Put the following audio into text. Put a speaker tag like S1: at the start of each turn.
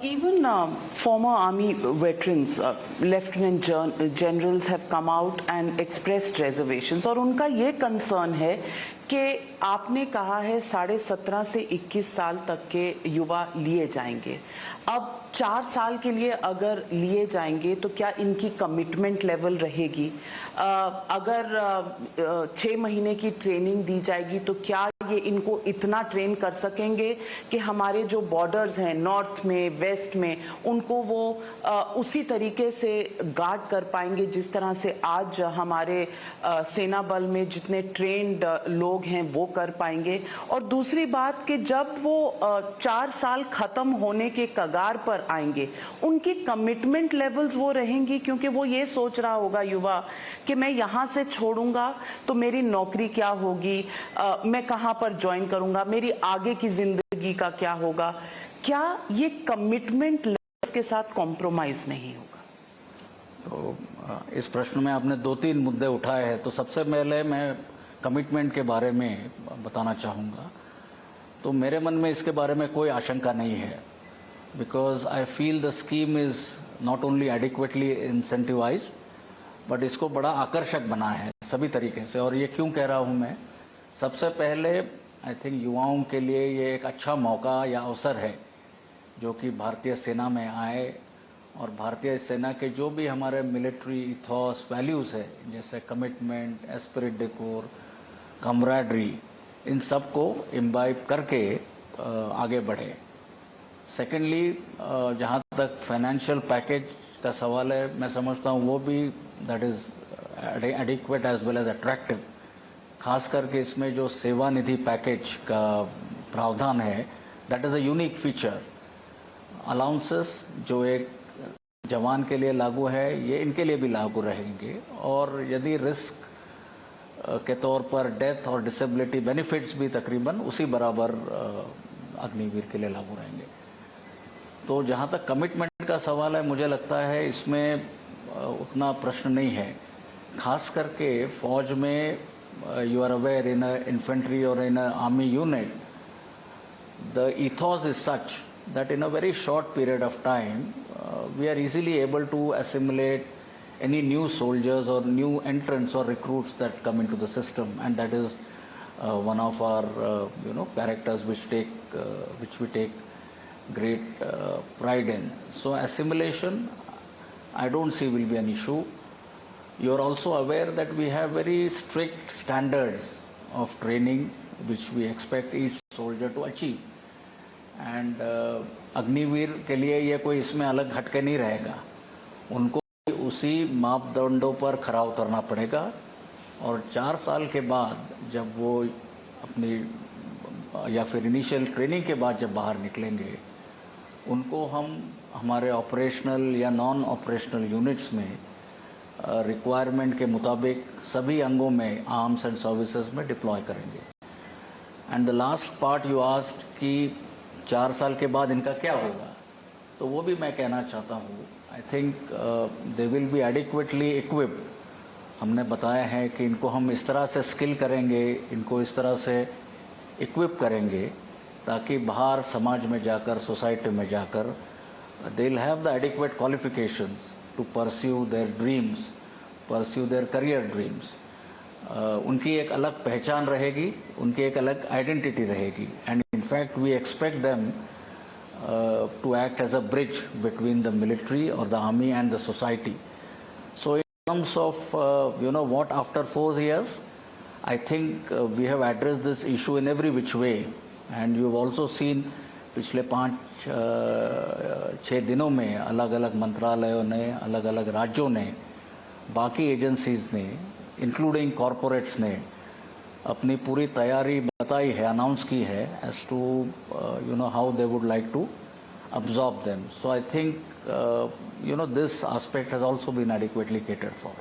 S1: Even former army veterans, lieutenant generals have come out and expressed reservations और उनका ये concern है कि आपने कहा है 17.5 से 21 साल तक के युवा लिए जाएंगे। अब 4 साल के लिए अगर लिए जाएंगे तो क्या इनकी कमिटमेंट लेवल रहेगी? अगर 6 महीने की ट्रेनिंग दी जाएगी तो क्या ये इनको इतना ट्रेन कर सकेंगे कि हमारे जो बॉर्डर्स हैं नॉर्थ में, वेस्ट में, उनको वो उसी तरीके से गार्ड कर पाएंगे जिस तरह से आज हमारे सेना बल में जितने ट्रेंड लोग हैं वो कर पाएंगे? और दूसरी बात कि जब वो 4 साल खत्म होने के कगार पर आएंगे, उनकी कमिटमेंट लेवल्स वो रहेंगी? क्योंकि वो ये सोच रहा होगा युवा कि मैं यहाँ से छोड़ूंगा तो मेरी नौकरी क्या होगी, मैं कहाँ पर ज्वाइन करूंगा, मेरी आगे की जिंदगी का क्या होगा? क्या ये कमिटमेंट लेवल्स के साथ कॉम्प्रोमाइज नहीं होगा?
S2: तो इस प्रश्न में आपने 2-3 मुद्दे उठाए हैं। तो सबसे पहले मैं कमिटमेंट के बारे में बताना चाहूँगा। तो मेरे मन में इसके बारे में कोई आशंका नहीं है, because I feel the scheme is not only adequately incentivised but इसको बड़ा आकर्षक बना है सभी तरीके से। और ये क्यों कह रहा हूँ मैं? सबसे पहले आई थिंक युवाओं के लिए ये एक अच्छा मौका या अवसर है जो कि भारतीय सेना में आए और भारतीय सेना के जो भी हमारे मिलिट्री इथॉस वैल्यूज़ है, जैसे commitment, esprit de corps, camaraderie, इन सब को इम्बाइब करके आगे बढ़े। सेकेंडली, जहाँ तक फाइनेंशियल पैकेज का सवाल है, मैं समझता हूँ वो भी that is adequate as well as attractive. खास करके इसमें जो सेवा निधि पैकेज का प्रावधान है, that is a unique feature. Allowances जो एक जवान के लिए लागू है, ये इनके लिए भी लागू रहेंगे। और यदि रिस्क के तौर पर डेथ और डिसेबिलिटी बेनिफिट्स भी तकरीबन उसी बराबर अग्निवीर के लिए लागू रहेंगे। तो जहाँ तक कमिटमेंट का सवाल है, मुझे लगता है इसमें उतना प्रश्न नहीं है। खास करके फौज में you are aware in a infantry or in a army unit, the ethos is such that in a very short period of time, we are easily able to assimilate any new soldiers or new entrants or recruits that come into the system, and that is one of our characters which we take great pride in. So assimilation, I don't see will be an issue. You are also aware that we have very strict standards of training which we expect each soldier to achieve. And Agniveer के लिए ये कोई इसमें अलग हटके नहीं रहेगा, उनको उसी मापदंडों पर खरा उतरना पड़ेगा। और 4 साल के बाद जब वो अपनी या फिर इनिशियल ट्रेनिंग के बाद जब बाहर निकलेंगे, उनको हम हमारे ऑपरेशनल या नॉन ऑपरेशनल यूनिट्स में रिक्वायरमेंट के मुताबिक सभी अंगों में आर्म्स एंड सर्विसेज में डिप्लॉय करेंगे। And the last part you asked कि 4 साल के बाद इनका क्या होगा, तो वो भी मैं कहना चाहता हूँ। I think they will be adequately equipped. हमने बताया है कि इनको हम इस तरह से स्किल करेंगे, इनको इस तरह से इक्विप करेंगे ताकि बाहर समाज में जाकर, सोसाइटी में जाकर they will have the adequate qualifications to pursue their dreams, pursue their career dreams. उनकी एक अलग पहचान रहेगी, उनकी एक अलग आइडेंटिटी रहेगी, and in fact we expect them to act as a bridge between the military or the army and the society. So in terms of what after 4 years, I think we have addressed this issue in every which way, and you have also seen पिछले 5-6 दिनों में अलग अलग मंत्रालयों ने, अलग अलग राज्यों ने, बाकी एजेंसीज ने, इंक्लूडिंग कॉरपोरेट्स ने अपनी पूरी तैयारी बताई है, अनाउंस की है as to how they would like to absorb them. So I think this aspect has also been adequately catered for.